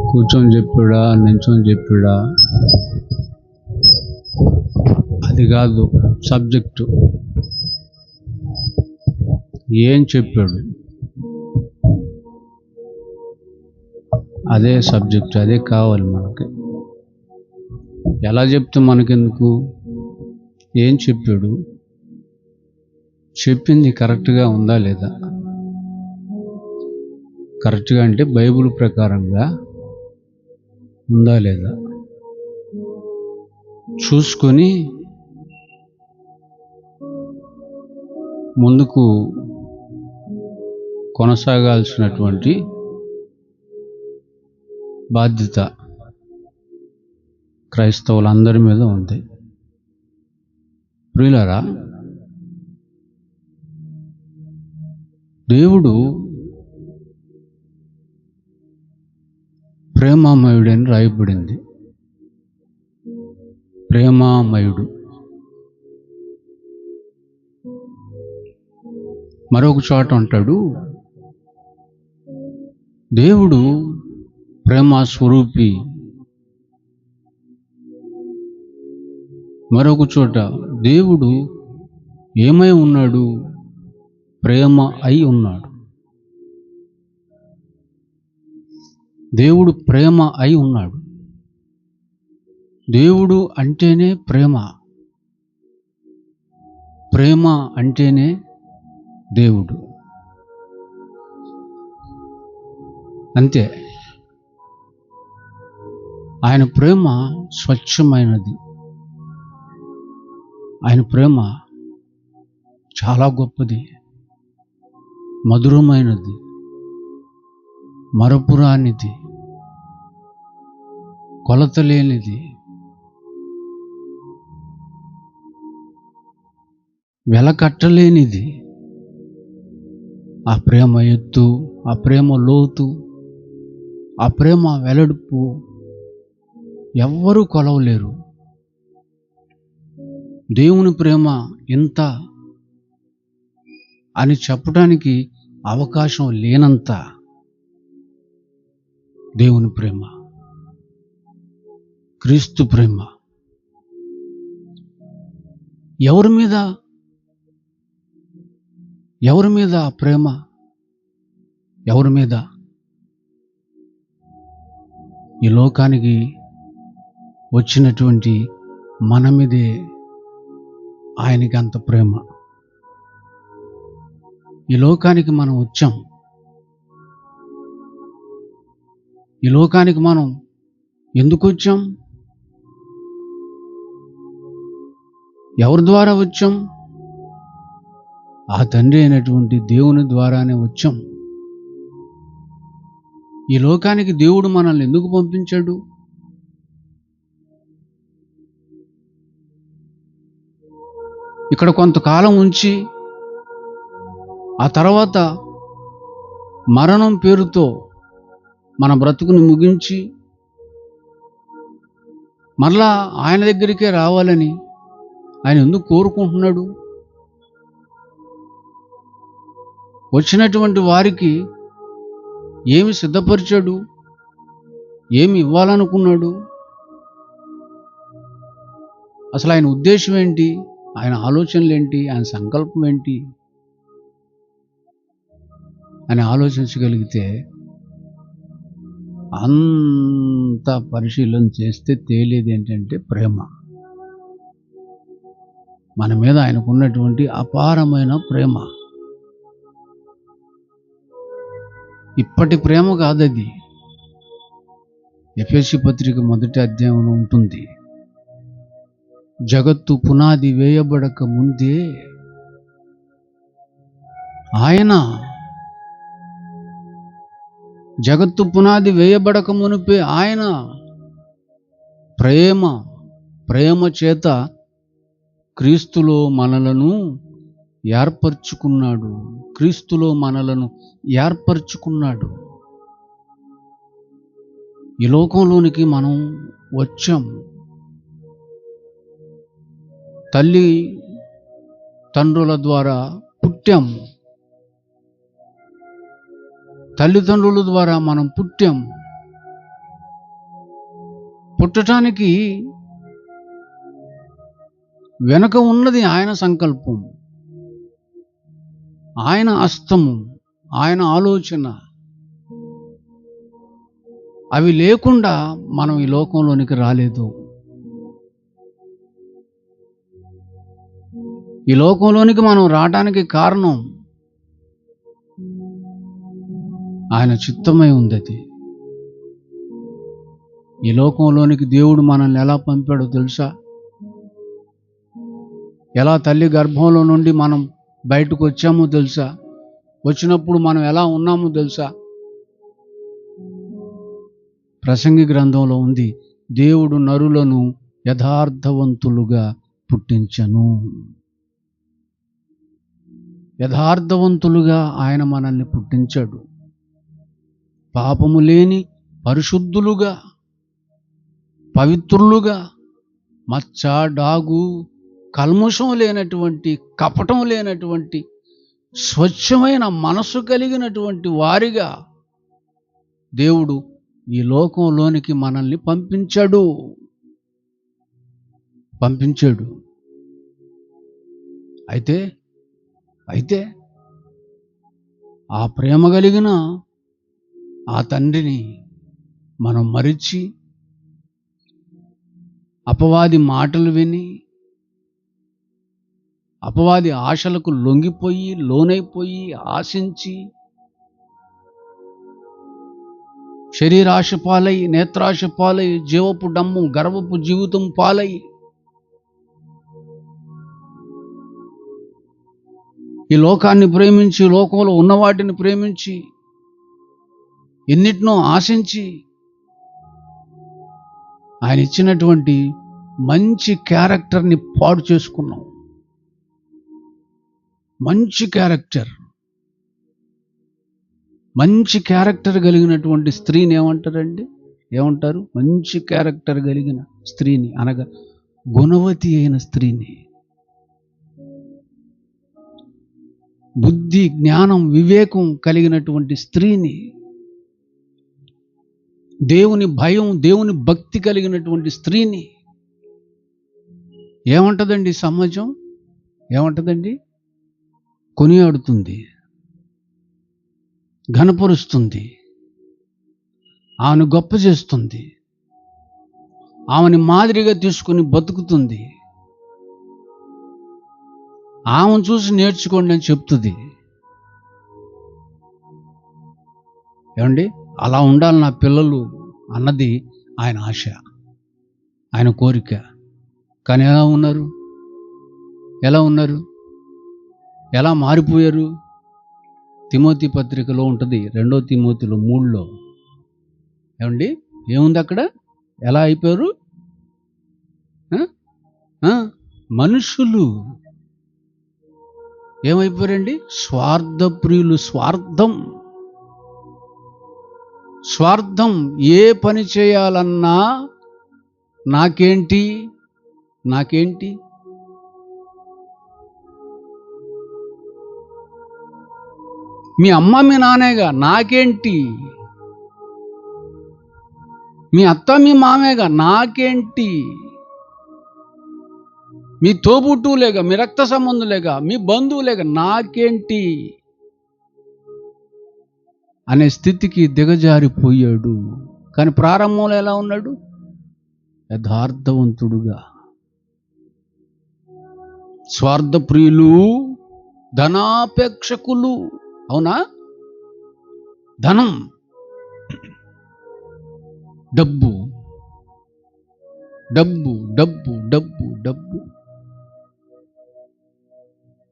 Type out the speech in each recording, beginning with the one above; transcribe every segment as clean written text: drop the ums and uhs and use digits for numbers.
కూర్చొని చెప్పాడా, నించొని చెప్పాడా, అది కాదు సబ్జెక్టు. ఏం చెప్పాడు అదే సబ్జెక్ట్, అదే కావాలి మనకి. ఎలా చెప్తే మనకెందుకు? ఏం చెప్పాడు, చెప్పింది కరెక్ట్గా ఉందా లేదా? కరెక్ట్గా అంటే బైబిల్ ప్రకారంగా ఉందా లేదా చూసుకొని ముందుకు కొనసాగాల్సినటువంటి బాధ్యత క్రైస్తవులందరి మీద ఉంది. ప్రియులారా, దేవుడు ప్రేమామయుడని రాయబడింది. ప్రేమామయుడు. మరొక చోట అంటాడు, దేవుడు ప్రేమ స్వరూపి. మరొక చోట దేవుడు ఏమై ఉన్నాడు? ప్రేమ అయి ఉన్నాడు. దేవుడు ప్రేమ అయి ఉన్నాడు. దేవుడు అంటేనే ప్రేమ, ప్రేమ అంటేనే దేవుడు. అంతే. ఆయన ప్రేమ స్వచ్ఛమైనది. ఆయన ప్రేమ చాలా గొప్పది, మధురమైనది, మరపురానిది, కొలతలేనిది, వెలకట్టలేనిది. ఆ ప్రేమ ఎత్తు, ఆ ప్రేమ లోతు, ఆ ప్రేమ వెడల్పు ఎవ్వరూ కొలవలేరు. దేవుని ప్రేమ ఎంత అని చెప్పడానికి అవకాశం లేనంత దేవుని ప్రేమ, క్రీస్తు ప్రేమ. ఎవరి మీద ప్రేమ? ఎవరి మీద? ఈ లోకానికి వచ్చినటువంటి మన మీదే ఆయనకి అంత ప్రేమ. ఈ లోకానికి మనం వచ్చాం. ఈ లోకానికి మనం ఎందుకు వచ్చాం? ఎవరి ద్వారా వచ్చాం? ఆ తండ్రి అయినటువంటి దేవుని ద్వారానే వచ్చాం. ఈ లోకానికి దేవుడు మనల్ని ఎందుకు పంపించాడు? ఇక్కడ కొంతకాలం ఉంచి ఆ తర్వాత మరణం పేరుతో మన బ్రతుకును ముగించి మరలా ఆయన దగ్గరికే రావాలని ఆయన ఎందుకు కోరుకుంటున్నాడు? వచ్చినటువంటి వారికి ఏమి సిద్ధపరిచాడు? ఏమి ఇవ్వాలనుకున్నాడు? అసలు ఆయన ఉద్దేశం ఏంటి? ఆయన ఆలోచనలు ఏంటి? ఆయన సంకల్పం ఏంటి అని ఆలోచించగలిగితే, అంత పరిశీలన చేస్తే తేలేది ఏంటంటే ప్రేమ. మన మీద ఆయనకున్నటువంటి అపారమైన ప్రేమ. ఇప్పటి ప్రేమ కాదది. ఎఫెసీ పత్రిక 1వ అధ్యాయంలో ఉంటుంది. జగత్తు పునాది వేయబడక ముందే ఆయన, జగత్తు పునాది వేయబడక మునిపే ఆయన ప్రేమ చేత క్రీస్తులో మనలను ఏర్పరచుకున్నాడు. క్రీస్తులో మనలను ఏర్పరచుకున్నాడు. ఈ లోకంలోనికి మనం వచ్చాం. తల్లి తండ్రుల ద్వారా పుట్టాం. తల్లిదండ్రుల ద్వారా మనం పుట్టాం. పుట్టడానికి వెనుక ఉన్నది ఆయన సంకల్పం, ఆయన హస్తము, ఆయన ఆలోచన. అవి లేకుండా మనం ఈ లోకంలోనికి రాలేదు. ఈ లోకంలోనికి మనం రావడానికి కారణం ఆయన చిత్తమై ఉంది. అది ఈ లోకంలోనికి దేవుడు మనల్ని ఎలా పంపాడో తెలుసా? ఎలా తల్లి గర్భంలో నుండి మనం బయటకు వచ్చామో తెలుసా? వచ్చినప్పుడు మనం ఎలా ఉన్నామో తెలుసా? ప్రసంగి గ్రంథంలో ఉంది, దేవుడు నరులను యథార్థవంతులుగా పుట్టించను. యథార్థవంతులుగా ఆయన మనల్ని పుట్టించాడు. పాపము లేని పరిశుద్ధులుగా, పవిత్రులుగా, మచ్చ, డాగు, కల్ముషం లేనటువంటి, కపటం లేనటువంటి, స్వచ్ఛమైన మనసు కలిగినటువంటి వారిగా దేవుడు ఈ లోకంలోనికి మనల్ని పంపించాడు. అయితే ఆ ప్రేమ కలిగిన ఆ తండ్రిని మనం మరిచి అపవాది మాటలు విని, అపవాది ఆశలకు లొంగిపోయి, లోనైపోయి, ఆశించి, శరీరాశ పాలై, నేత్రాశ పాలై, జీవపు డమ్ము, గర్వపు జీవితం పాలై, ఈ లోకాన్ని ప్రేమించి, లోకంలో ఉన్న వాటిని ప్రేమించి, ఎన్నిటినో ఆశించి, ఆయన ఇచ్చినటువంటి మంచి క్యారెక్టర్ని పాడు చేసుకున్నాం. మంచి క్యారెక్టర్ కలిగినటువంటి స్త్రీని ఏమంటారు? మంచి క్యారెక్టర్ కలిగిన స్త్రీని, అనగా గుణవతి అయిన స్త్రీని, బుద్ధి, జ్ఞానం, వివేకం కలిగినటువంటి స్త్రీని, దేవుని భయం, దేవుని భక్తి కలిగినటువంటి స్త్రీని ఏమంటదండి సమాజం? ఏమంటదండి? కొనియాడుతుంది, ఘనపరుస్తుంది, ఆమెను గొప్ప చేస్తుంది, ఆమెని మాదిరిగా తీసుకుని బతుకుతుంది, ఆమెను చూసి నేర్చుకోండి అని చెప్తుంది. ఏమండి? అలా ఉండాలి నా పిల్లలు అన్నది ఆయన ఆశ, ఆయన కోరిక. కానీ ఎలా ఉన్నారు? ఎలా మారిపోయారు? తిమోతి పత్రికలో ఉంటుంది, 2 తిమోతిలో 3లో. ఏమండి? ఏముంది అక్కడ? ఎలా అయిపోయారు? మనుషులు ఏమైపోయారండి? స్వార్థప్రియులు. స్వార్థం. ఏ పని చేయాలన్నా నాకేంటి, మీ అమ్మ మీ నానేగా, నాకేంటి, మీ అత్త మీ మామేగా, నాకేంటి, మీ తోబుట్టువులేగా, మీ రక్త సంబంధులేగా, మీ బంధువులేగా, నాకేంటి అనే స్థితికి దిగజారిపోయాడు. కానీ ప్రారంభంలో ఎలా ఉన్నాడు? యథార్థవంతుడుగా. స్వార్థప్రియులు, ధనాపేక్షకులు. అవునా? ధనం, డబ్బు.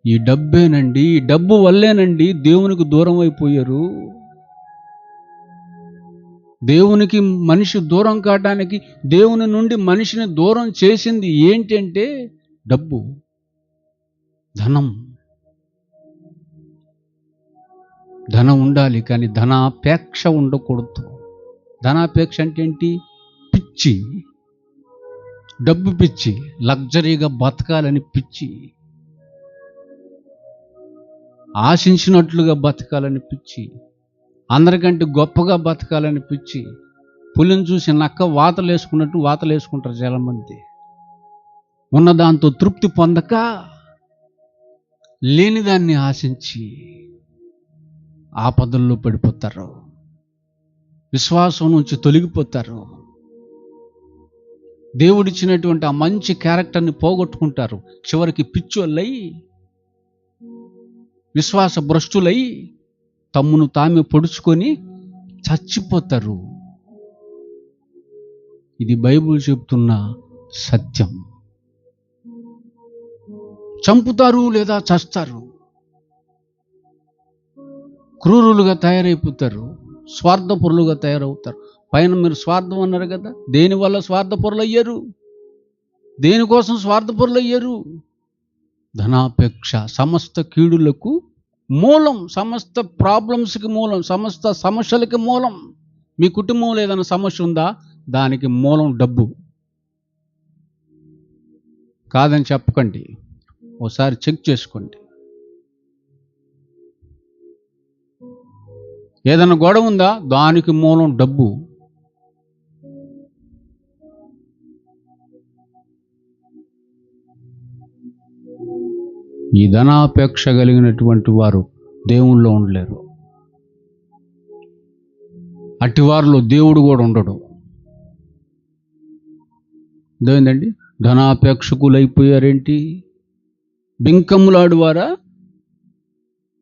ఈ డబ్బేనండి, ఈ డబ్బు వల్లేనండి దేవునికి దూరం అయిపోయారు. దేవునికి మనిషి దూరం కావడానికి, దేవుని నుండి మనిషిని దూరం చేసింది ఏంటంటే డబ్బు, ధనం. ధనం ఉండాలి, కానీ ధనాపేక్ష ఉండకూడదు. ధనాపేక్ష అంటే ఏంటి? పిచ్చి, డబ్బు పిచ్చి, లగ్జరీగా బతకాలని పిచ్చి, ఆశించినట్లుగా బతకాలని పిచ్చి, అందరికంటే గొప్పగా బతకాలని పిచ్చి, పులిని చూసి నక్క వాతలు వేసుకున్నట్టు వాతలు వేసుకుంటారు చాలామంది. ఉన్న దాంతో తృప్తి పొందక లేనిదాన్ని ఆశించి ఆపదల్లో పడిపోతారు, విశ్వాసం నుంచి తొలగిపోతారు, దేవుడిచ్చినటువంటి ఆ మంచి క్యారెక్టర్ని పోగొట్టుకుంటారు. చివరికి పిచ్చోళ్ళై, విశ్వాస భ్రష్టులై తమ్మును తామే పొడుచుకొని చచ్చిపోతారు. ఇది బైబిల్ చెప్తున్న సత్యం. చంపుతారు లేదా చస్తారు, క్రూరులుగా తయారైపోతారు, స్వార్థపరులుగా తయారవుతారు. పైన మీరు స్వార్థం అన్నారు కదా, దేనివల్ల స్వార్థపరులు అయ్యారు? దేనికోసం స్వార్థపరులు అయ్యారు? ధనాపేక్ష సమస్త కీడులకు మూలం, సమస్త ప్రాబ్లమ్స్కి మూలం, సమస్త సమస్యలకి మూలం. మీ కుటుంబంలో ఏదైనా సమస్య ఉందా? దానికి మూలం డబ్బు. కాదని చెప్పకండి, ఒకసారి చెక్ చేసుకోండి. ఏదైనా గొడవ ఉందా? దానికి మూలం డబ్బు. ఈ ధనాపేక్ష కలిగినటువంటి వారు దేవుల్లో ఉండలేరు. అట్టివారిలో దేవుడు కూడా ఉండడు. అదేంటండి, ధనాపేక్షకులైపోయారేంటి? బింకములాడువారా?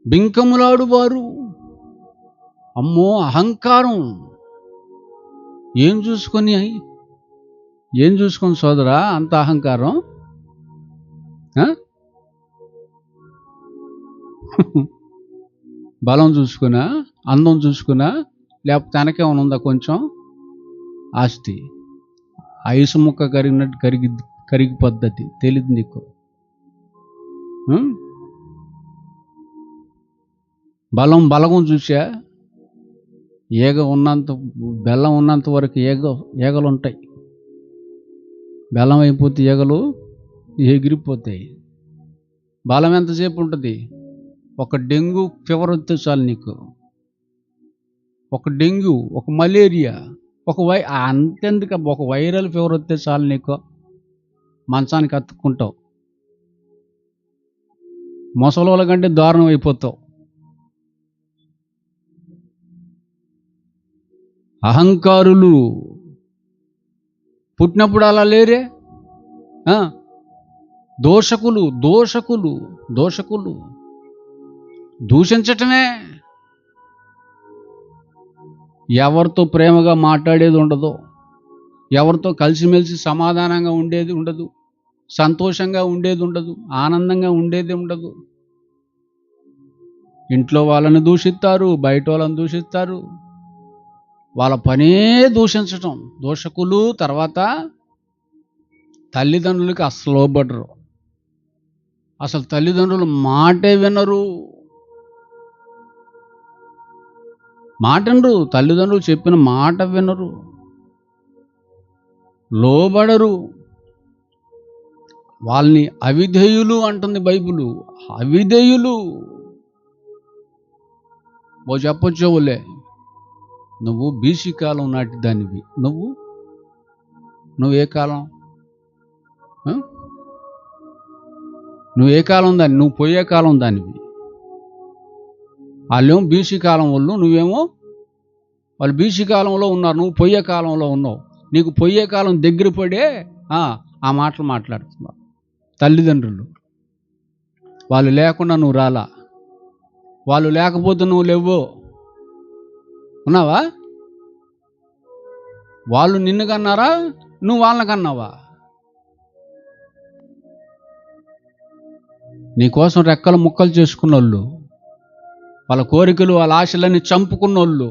బింకములాడువారు. అమ్మో, అహంకారం. ఏం చూసుకొని సోదరా అంత అహంకారం? బలం చూసుకున్నా, అందం చూసుకున్నా, లేకపోతే వెనకేమైనా ఉందా కొంచెం ఆస్తి? ఐసు ముక్క కరిగినట్టు కరిగి పద్ధతి తెలియదు నీకు. బలగం చూసా? బెల్లం ఉన్నంత వరకు ఈగలు ఉంటాయి. బెల్లం అయిపోతే ఈగలు ఎగిరిపోతాయి. బలం ఎంతసేపు ఉంటుంది? ఒక డెంగ్యూ ఫీవర్ వస్తే చాలు నీకు, ఒక డెంగ్యూ, ఒక మలేరియా, అంతెందుకు, ఒక వైరల్ ఫీవర్ వస్తే చాలు నీకు మంచానికి అతుక్కుంటావు, ముసలోళ్ళ కంటే దారుణం అయిపోతావు. అహంకారులు పుట్టినప్పుడు అలా లేరే. దోషకులు దూషించటమే. ఎవరితో ప్రేమగా మాట్లాడేది ఉండదు, ఎవరితో కలిసిమెలిసి సమాధానంగా ఉండేది ఉండదు, సంతోషంగా ఉండేది ఉండదు, ఆనందంగా ఉండేది ఉండదు. ఇంట్లో వాళ్ళని దూషిస్తారు, బయట వాళ్ళని దూషిస్తారు. వాళ్ళ పనే దూషించటం దోషకులు. తర్వాత తల్లిదండ్రులకి అస్సలు లోబడరు, అసలు తల్లిదండ్రులు మాటే వినరు. తల్లిదండ్రులు చెప్పిన మాట వినరు, లోబడరు. వాళ్ళని అవిధేయులు అంటుంది బైబిలు. అవిధేయులు. చెప్పొచ్చేవులే, నువ్వు బీసీ కాలం నాటి దానివి. నువ్వు ఏ కాలం? నువ్వు ఏ కాలం దాన్ని? నువ్వు పోయే కాలం దానివి. వాళ్ళేమో బీసీ కాలం వాళ్ళు, నువ్వేమో వాళ్ళు బీసీ కాలంలో ఉన్నారు, నువ్వు పొయ్యే కాలంలో ఉన్నావు. నీకు పొయ్యే కాలం దగ్గర పడే ఆ మాటలు మాట్లాడుతున్నావు. తల్లిదండ్రులు వాళ్ళు లేకుండా నువ్వు రాలా, వాళ్ళు లేకపోతే నువ్వు లేవో, ఉన్నావా? వాళ్ళు నిన్ను కన్నారా, నువ్వు వాళ్ళని కన్నావా? నీకోసం రెక్కలు ముక్కలు చేసుకున్నోళ్ళు, వాళ్ళ కోరికలు వాళ్ళ ఆశలన్నీ చంపుకున్నోళ్ళు,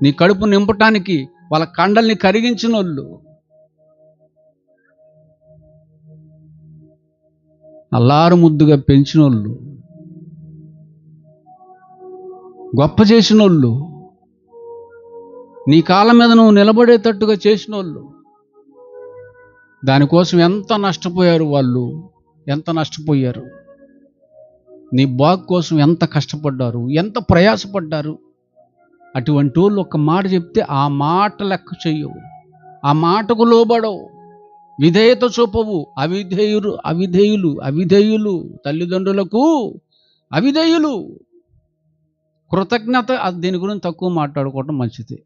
నీ కడుపు నింపటానికి వాళ్ళ కండల్ని కరిగించినోళ్ళు, అల్లారు ముద్దుగా పెంచినోళ్ళు, గొప్ప చేసినోళ్ళు, నీ కాళ్ళ మీద నువ్వు నిలబడేటట్టుగా చేసినోళ్ళు, దానికోసం ఎంత నష్టపోయారు వాళ్ళు, ఎంత నష్టపోయారు. నీ బాగు కోసం ఎంత కష్టపడ్డారు, ఎంత ప్రయాసపడ్డారు. అటువంటి వాళ్ళు ఒక మాట చెప్తే ఆ మాట లెక్క చెయ్యవు, ఆ మాటకు లోబడవు, విధేయత చూపవు. అవిధేయులు తల్లిదండ్రులకు అవిధేయులు. కృతజ్ఞత, దీని గురించి తక్కువ మాట్లాడుకోవటం మంచిది.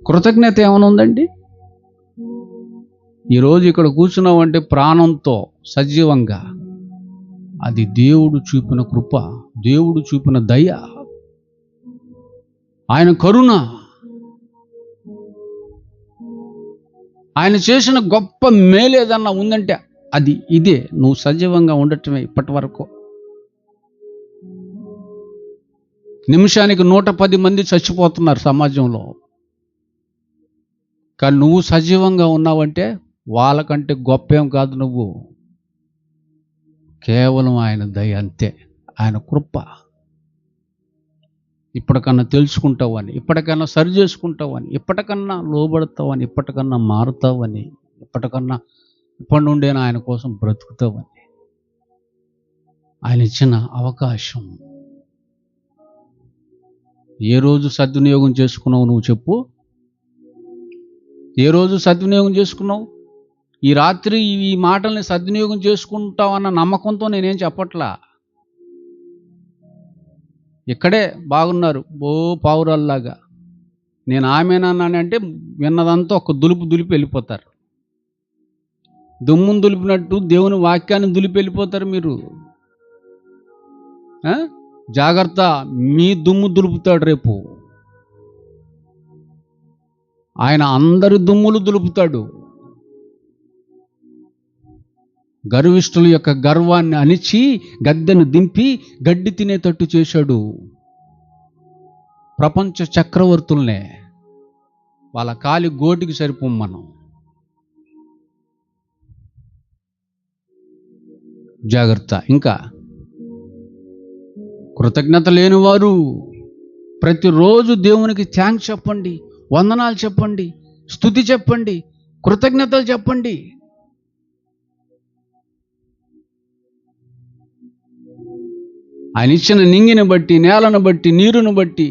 కృతజ్ఞత ఏమైనా ఉందండి? ఈరోజు ఇక్కడ కూర్చున్నామంటే ప్రాణంతో సజీవంగా, అది దేవుడు చూపిన కృప, దేవుడు చూపిన దయ, ఆయన కరుణ, ఆయన చేసిన గొప్ప మేలు ఏదన్నా ఉందంటే అది ఇదే. నువ్వు సజీవంగా ఉండటమే. ఇప్పటి వరకు నిమిషానికి 110 మంది చచ్చిపోతున్నారు సమాజంలో, కానీ నువ్వు సజీవంగా ఉన్నావంటే వాళ్ళకంటే గొప్ప ఏం కాదు నువ్వు. కేవలం ఆయన దయ అంతే, ఆయన కృప. ఇప్పటికన్నా తెలుసుకుంటావని, ఇప్పటికన్నా సరి చేసుకుంటావని, ఇప్పటికన్నా లోబడతావని, ఇప్పటికన్నా మారుతావని, ఇప్పటికన్నా ఇప్పటి నుండే ఆయన కోసం బ్రతుకుతావని ఆయన ఇచ్చిన అవకాశం. ఏ రోజు సద్వినియోగం చేసుకున్నావు నువ్వు చెప్పు? ఏ రోజు సద్వినియోగం చేసుకున్నావు? ఈ రాత్రి ఈ మాటల్ని సద్వినియోగం చేసుకుంటావన్న నమ్మకంతో నేనేం చెప్పట్లా. ఇక్కడే బాగున్నారు పావురాల్లాగా. నేను ఆమెనన్నానంటే విన్నదంతా ఒక దులిపి వెళ్ళిపోతారు. దుమ్మును దులిపినట్టు దేవుని వాక్యాన్ని దులిపి వెళ్ళిపోతారు మీరు. జాగ్రత్త, మీ దుమ్ము దులుపుతాడు రేపు. ఆయన అందరి దుమ్ములు దులుపుతాడు. గర్విష్ఠుల యొక్క గర్వాన్ని అణిచి గద్దెను దింపి గడ్డి తినేటట్టు చేశాడు. ప్రపంచ చక్రవర్తుల్నే వాళ్ళ కాలి గోటికి సరిపోమ్మనం. జాగ్రత్త. ఇంకా కృతజ్ఞత లేనివారు ప్రతిరోజు దేవునికి థ్యాంక్స్ చెప్పండి, వందనాలు చెప్పండి, స్తుతి చెప్పండి, కృతజ్ఞతలు చెప్పండి. ఆయన ఇచ్చిన నింగిని బట్టి, నేలను బట్టి, నీరును బట్టి,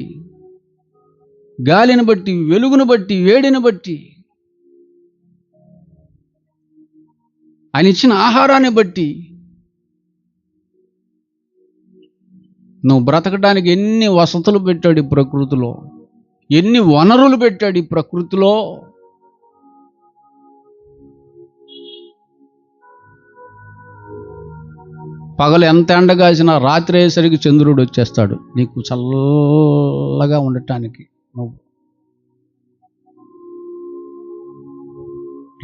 గాలిని బట్టి, వెలుగును బట్టి, వేడిని బట్టి, ఆయన ఇచ్చిన ఆహారాన్ని బట్టి నువ్వు బ్రతకడానికి ఎన్ని వసతులు పెట్టాడు ఈ ప్రకృతిలో, ఎన్ని వనరులు పెట్టాడు ఈ ప్రకృతిలో. పగలు ఎంత ఎండగాసినా రాత్రి అయ్యేసరికి చంద్రుడు వచ్చేస్తాడు నీకు చల్లగా ఉండటానికి. నువ్వు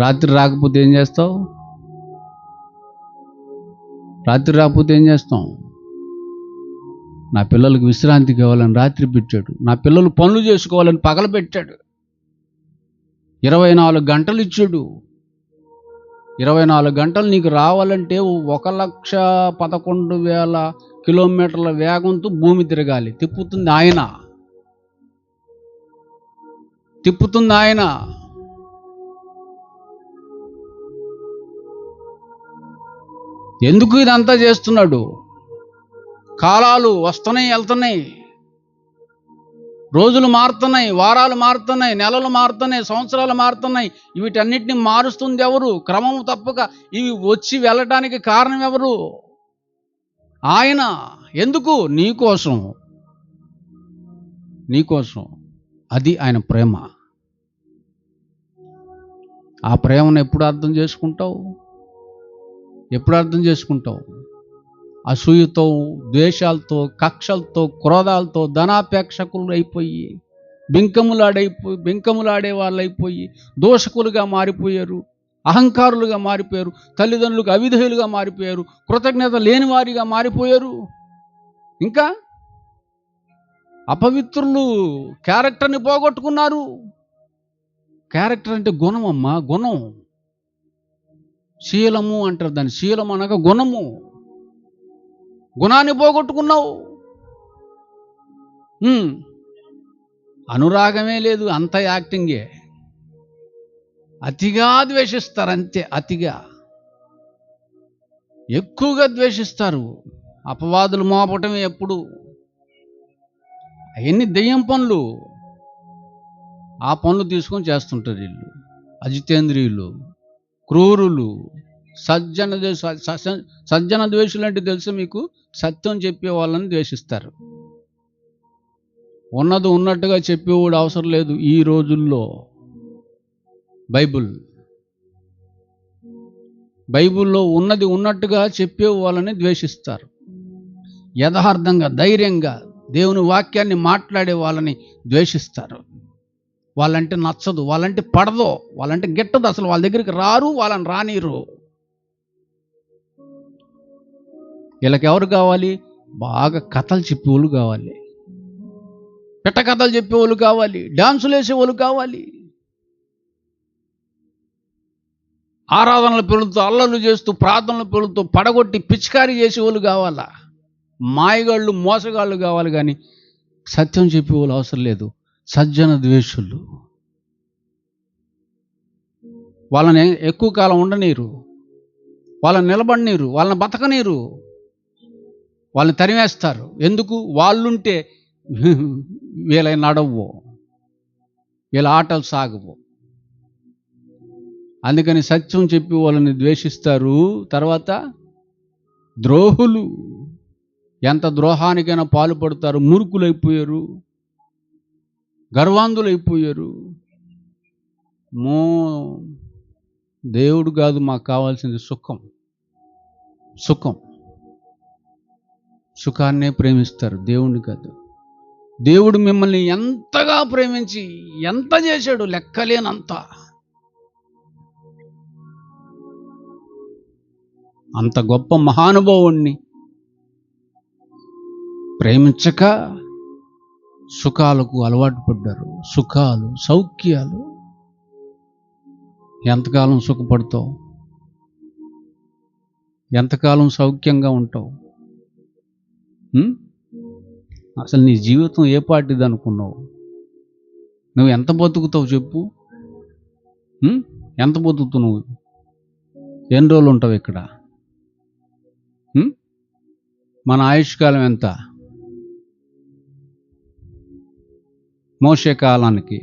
రాత్రి రాకపోతే ఏం చేస్తావు? రాత్రి రాకపోతే ఏం చేస్తాం? నా పిల్లలకు విశ్రాంతి కావాలని రాత్రి పెట్టాడు, నా పిల్లలు పనులు చేసుకోవాలని పగలు పెట్టాడు. 24 గంటలు ఇచ్చాడు. 24 గంటలు నీకు రావాలంటే 1,11,000 కిలోమీటర్ల వేగంతో భూమి తిరగాలి. తిప్పుతుంది ఆయన. ఎందుకు ఇదంతా చేస్తున్నాడు? కాలాలు వస్తున్నాయి, వెళ్తున్నాయి, రోజులు మారుతున్నాయి, వారాలు మారుతున్నాయి, నెలలు మారుతున్నాయి, సంవత్సరాలు మారుతున్నాయి. వీటన్నిటిని మారుస్తుంది ఎవరు? క్రమం తప్పక ఇవి వచ్చి వెళ్ళటానికి కారణం ఎవరు? ఆయన. ఎందుకు? నీకోసం. అది ఆయన ప్రేమ. ఆ ప్రేమను ఎప్పుడు అర్థం చేసుకుంటావు? అసూయతో, ద్వేషాలతో, కక్షలతో, క్రోధాలతో, ధనాపేక్షకులు అయిపోయి, బింకములాడే వాళ్ళు అయిపోయి, దోషకులుగా మారిపోయారు, అహంకారులుగా మారిపోయారు, తల్లిదండ్రులకు అవిధేయులుగా మారిపోయారు, కృతజ్ఞత లేని వారిగా మారిపోయారు. ఇంకా అపవిత్రులు క్యారెక్టర్ని పోగొట్టుకున్నారు. క్యారెక్టర్ అంటే గుణం అమ్మా, గుణం. శీలము అంటారు దాన్ని. శీలం అనగా గుణము. గుణాన్ని పోగొట్టుకున్నావు. అనురాగమే లేదు, అంత యాక్టింగే. అతిగా ద్వేషిస్తారు, అంతే. అతిగా ఎక్కువగా ద్వేషిస్తారు. అపవాదులు మోపటమే ఎప్పుడు. అవన్నీ దెయ్యం పనులు. ఆ పనులు తీసుకొని చేస్తుంటారు వీళ్ళు. అజితేంద్రియులు, క్రూరులు, సజ్జన ద్వేషులు అంటే తెలుసు మీకు? సత్యం చెప్పే వాళ్ళని ద్వేషిస్తారు. ఉన్నది ఉన్నట్టుగా చెప్పేవాడు అవసరం లేదు ఈ రోజుల్లో. బైబిల్లో ఉన్నది ఉన్నట్టుగా చెప్పే వాళ్ళని ద్వేషిస్తారు. యథార్థంగా, ధైర్యంగా దేవుని వాక్యాన్ని మాట్లాడే వాళ్ళని ద్వేషిస్తారు. వాళ్ళంటే నచ్చదు, వాళ్ళంటే పడదు, వాళ్ళంటే గిట్టదు, అసలు వాళ్ళ దగ్గరికి రారు, వాళ్ళని రానిరు. వీళ్ళకి ఎవరు కావాలి? బాగా కథలు చెప్పేవాళ్ళు కావాలి, పిట్ట కథలు చెప్పేవాళ్ళు కావాలి, డాన్సులు వేసేవాళ్ళు కావాలి, ఆరాధనల పేరుతో అల్లర్లు చేస్తూ ప్రార్థనల పేరుతో పడగొట్టి పిచికారీ చేసేవాళ్ళు కావాలా. మాయగాళ్ళు, మోసగాళ్ళు కావాలి, కానీ సత్యం చెప్పేవాళ్ళు అవసరం లేదు. సజ్జన ద్వేషులు. వాళ్ళని ఎక్కువ కాలం ఉండనీరు, వాళ్ళని నిలబడనీరు, వాళ్ళని బతకనీరు, వాళ్ళని తరిమేస్తారు. ఎందుకు? వాళ్ళుంటే వీళ్ళ నడవు, వీళ్ళ ఆటలు సాగవు. అందుకని సత్యం చెప్పి వాళ్ళని ద్వేషిస్తారు. తర్వాత ద్రోహులు, ఎంత ద్రోహానికైనా పాల్పడతారు. మూర్ఖులైపోయారు, గర్వాంధులైపోయారు. దేవుడు కాదు మాకు కావాల్సింది సుఖాన్నే ప్రేమిస్తారు, దేవుణ్ణి కాదు. దేవుడు మిమ్మల్ని ఎంతగా ప్రేమించి ఎంత చేశాడు, లెక్కలేనంత. అంత గొప్ప మహానుభావుణ్ణి ప్రేమించక సుఖాలకు అలవాటు పడ్డారు. సుఖాలు, సౌఖ్యాలు. ఎంతకాలం సుఖపడతావు? ఎంతకాలం సౌఖ్యంగా ఉంటావు? అసలు నీ జీవితం ఏ పాటిది అనుకున్నావు? నువ్వు ఎంత బతుకుతావు చెప్పు? ఎంత బతుకుతావు నువ్వు? ఎన్ని రోజులు ఉంటావు ఇక్కడ? మన ఆయుష్కాలం ఎంత? మోషే కాలానికి,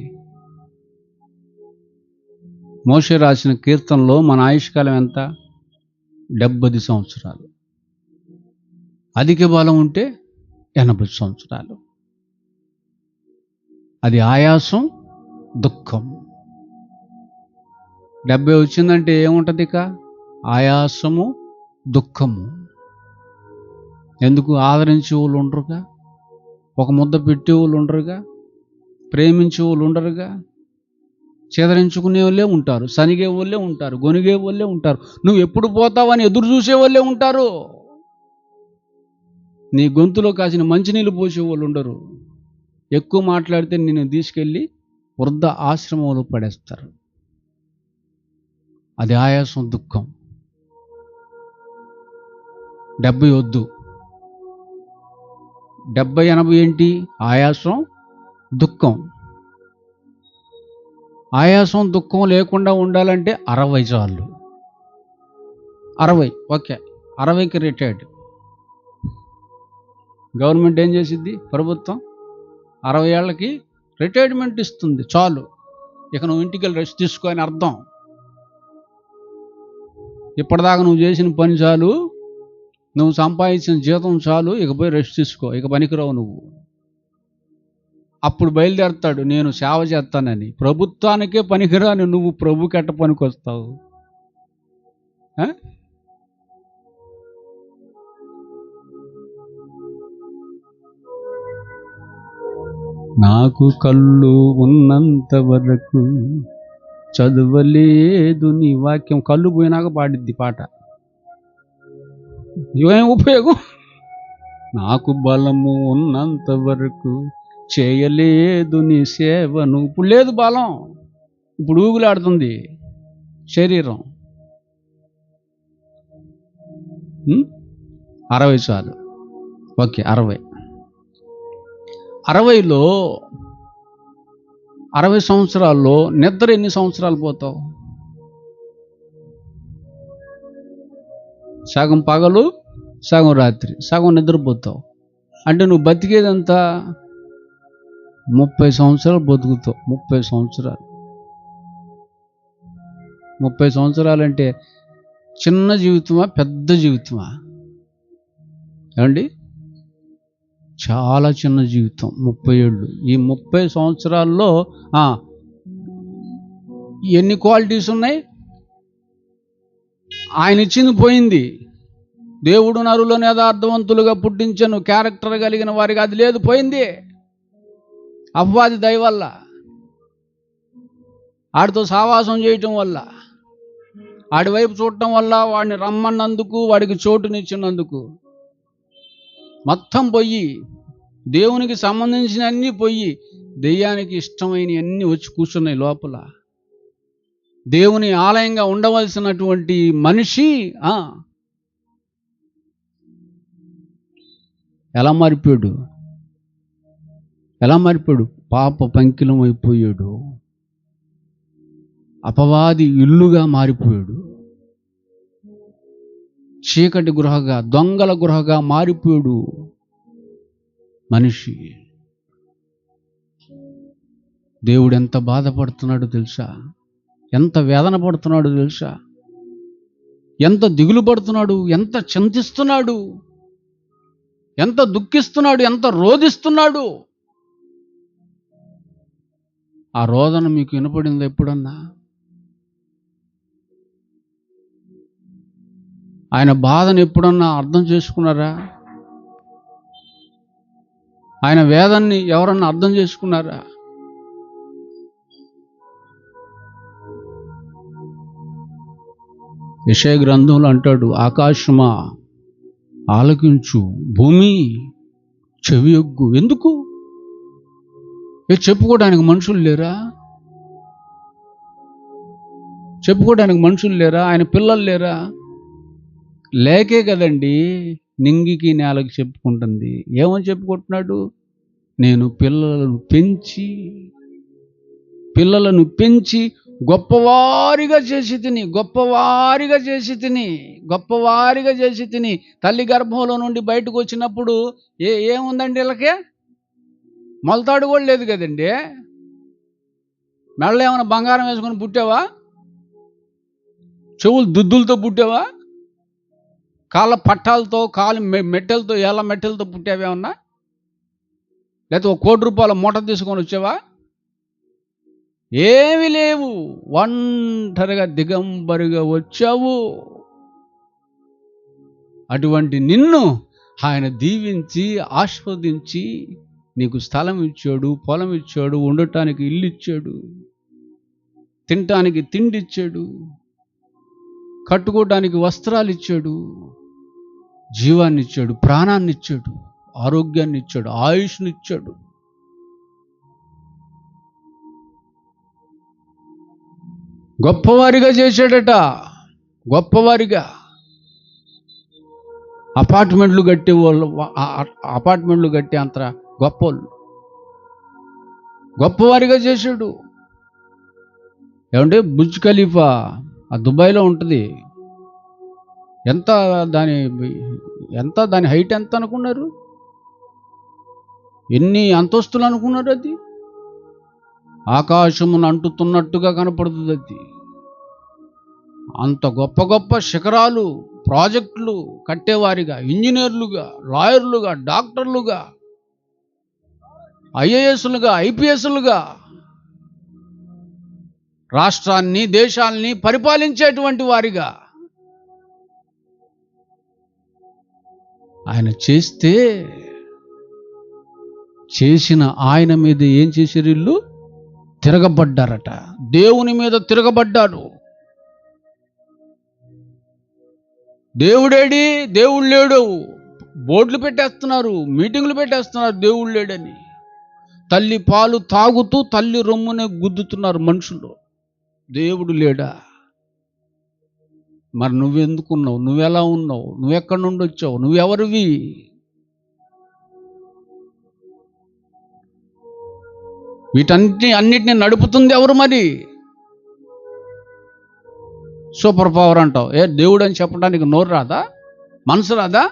మోషే రాసిన కీర్తనలో మన ఆయుష్కాలం ఎంత? 70 సంవత్సరాలు. అధిక బలం ఉంటే 80 సంవత్సరాలు. అది ఆయాసం, దుఃఖం. 70 వచ్చిందంటే ఏముంటుంది? ఇక ఆయాసము, దుఃఖము. ఎందుకు? ఆదరించే వాళ్ళు ఉండరుగా, ఒక ముద్ద పెట్టే వాళ్ళు ఉండరుగా, ప్రేమించే వాళ్ళు ఉండరుగా, చెదరించుకునే వాళ్ళే ఉంటారు, సనిగే వాళ్ళే ఉంటారు, గొనిగే వాళ్ళే ఉంటారు, నువ్వు ఎప్పుడు పోతావని ఎదురు చూసే వాళ్ళే ఉంటారు. నీ గొంతులో కాసిన మంచినీళ్ళు పోసే వాళ్ళు ఉండరు. ఎక్కువ మాట్లాడితే నిన్ను తీసుకెళ్ళి వృద్ధ ఆశ్రమంలో పడేస్తారు. అది ఆయాసం, దుఃఖం. 70 వద్దు. 70-80 ఏంటి? ఆయాసం, దుఃఖం. ఆయాసం, దుఃఖం లేకుండా ఉండాలంటే 60 చాలు. 60 ఓకే, 60కి రిటైర్డ్. గవర్నమెంట్ ఏం చేసిద్ది? ప్రభుత్వం 60 ఏళ్ళకి రిటైర్మెంట్ ఇస్తుంది. చాలు, ఇక నువ్వు ఇంటికి వెళ్ళి రెస్ట్ తీసుకో అని అర్థం. ఇప్పటిదాకా నువ్వు చేసిన పని చాలు, నువ్వు సంపాదించిన జీతం చాలు, ఇక పోయి రెస్ట్ తీసుకో, ఇక పనికిరావు నువ్వు. అప్పుడు బయలుదేరుతాడు, నేను సేవ చేస్తానని. ప్రభుత్వానికే పనికిరాని నువ్వు ప్రభుకి ఎట్ట పనికొస్తావు? నాకు కళ్ళు ఉన్నంత వరకు చదవలేదు నీ వాక్యం. కళ్ళు పోయినాక పాడిద్ది పాట. ఏం ఉపయోగం? నాకు బలము ఉన్నంత వరకు చేయలేదు నీ సేవను. ఇప్పుడు లేదు బలం, ఇప్పుడు ఊగులాడుతుంది శరీరం. 60 చాలు. ఓకే, 60. 60లో 60 సంవత్సరాల్లో నిద్ర ఎన్ని సంవత్సరాలు పోతావు? సగం పగలు సగం రాత్రి, సగం నిద్రపోతావు. అంటే నువ్వు బతికేదంతా 30 సంవత్సరాలు బతుకుతావు. 30 సంవత్సరాలు 30 సంవత్సరాలంటే చిన్న జీవితమా పెద్ద జీవితమా? ఏమండి? చాలా చిన్న జీవితం 30 ఏళ్ళు. ఈ 30 సంవత్సరాల్లో ఎన్ని క్వాలిటీస్ ఉన్నాయి? ఆయన ఇచ్చింది పోయింది. దేవుడు నరులను యథార్థవంతులుగా పుట్టించను, క్యారెక్టర్ కలిగిన వారికి అది లేదు, పోయింది. అపవాది దయ వల్ల, ఆడితో సావాసం చేయటం వల్ల, ఆడి వైపు చూడటం వల్ల, వాడిని రమ్మన్నందుకు, వాడికి చోటునిచ్చినందుకు మొత్తం పోయి, దేవునికి సంబంధించిన అన్నీ పోయి, దెయ్యానికి ఇష్టమైన అన్నీ వచ్చి కూర్చున్నాయి లోపల. దేవుని ఆలయంగా ఉండవలసినటువంటి మనిషి ఎలా మారిపోయాడు? పాప పంకిలం అయిపోయాడు. అపవాది ఇల్లుగా మారిపోయాడు. చీకటి గృహగా, దొంగల గృహగా మారిపోయాడు మనిషి. దేవుడు ఎంత బాధపడుతున్నాడో తెలుసా? ఎంత వేదన పడుతున్నాడో తెలుసా? ఎంత దిగులు పడుతున్నాడు, ఎంత చింతిస్తున్నాడు, ఎంత దుఃఖిస్తున్నాడు, ఎంత రోదిస్తున్నాడు. ఆ రోదన మీకు వినపడింది ఎప్పుడన్నా? ఆయన బాధను ఎప్పుడన్నా అర్థం చేసుకున్నారా? ఆయన వేదన్ని ఎవరన్నా అర్థం చేసుకున్నారా? యెషయా గ్రంథంలో అంటాడు, ఆకాశమా ఆలకించు, భూమి చెవియొగ్గు. ఎందుకు? చెప్పుకోవడానికి మనుషులు లేరా? ఆయన పిల్లలు లేరా? లేకే కదండి నింగికి నేలకి చెప్పుకుంటుంది. ఏమని చెప్పుకుంటున్నాడు? నేను పిల్లలను పెంచి గొప్పవారిగా చేసి తిని. తల్లి గర్భంలో నుండి బయటకు వచ్చినప్పుడు ఏముందండి? వీళ్ళకే మొలతాడు కూడా లేదు కదండి. మెళ్ళ ఏమైనా బంగారం వేసుకొని పుట్టావా? చెవులు దుద్దులతో పుట్టావా? కాళ్ళ పట్టాలతో, కాలు మెట్టెలతో, ఏళ్ళ మెట్టెలతో పుట్టావేమన్నా? లేకపోతే 1 కోటి రూపాయల మూట తీసుకొని వచ్చావా? ఏమీ లేవు. ఒంటరిగా దిగంబరిగా వచ్చావు. అటువంటి నిన్ను ఆయన దీవించి ఆస్వాదించి నీకు స్థలం ఇచ్చాడు, పొలం ఇచ్చాడు, ఉండటానికి ఇల్లు ఇచ్చాడు, తినటానికి తిండి ఇచ్చాడు, కట్టుకోవడానికి వస్త్రాలు ఇచ్చాడు, జీవాన్ని ఇచ్చాడు, ప్రాణాన్ని ఇచ్చాడు, ఆరోగ్యాన్ని ఇచ్చాడు, ఆయుష్ని ఇచ్చాడు. గొప్పవారిగా చేశాడట. గొప్పవారిగా అపార్ట్మెంట్లు కట్టే అంత గొప్పవాళ్ళు, గొప్పవారిగా చేశాడు. ఏమంటే బుర్జ్ ఖలీఫా దుబాయ్లో ఉంటుంది. ఎంత దాని హైట్ ఎంత అనుకున్నారు? ఎన్ని అంతస్తులు అనుకున్నారు? అది ఆకాశమును అంటుతున్నట్టుగా కనపడుతుంది. అది అంత గొప్ప గొప్ప శిఖరాలు, ప్రాజెక్టులు కట్టేవారిగా, ఇంజనీర్లుగా, లాయర్లుగా, డాక్టర్లుగా, ఐఏఎస్లుగా, ఐపీఎస్లుగా రాష్ట్రాన్ని, దేశాల్ని పరిపాలించేటువంటి వారిగా ఆయన చేసిన ఆయన మీద ఏం చేశారు? వీళ్ళు తిరగబడ్డారట. దేవుని మీద తిరగబడ్డారు. దేవుడేడి? దేవుడు లేడు. బోర్డులు పెట్టేస్తున్నారు, మీటింగులు పెట్టేస్తున్నారు దేవుడు లేడని. తల్లి పాలు తాగుతూ తల్లి రొమ్మునే గుద్దుతున్నారు మనుషులు. దేవుడు లేడా? మరి నువ్వెందుకున్నావు? నువ్వెలా ఉన్నావు? నువ్వెక్కడి నుండి వచ్చావు? నువ్వెవరివి? అన్నిటినీ నడుపుతుంది ఎవరు? మరి సూపర్ పవర్ అంటావు. దేవుడు అని చెప్పడానికి నోరు రాదా? మనసు రాదా?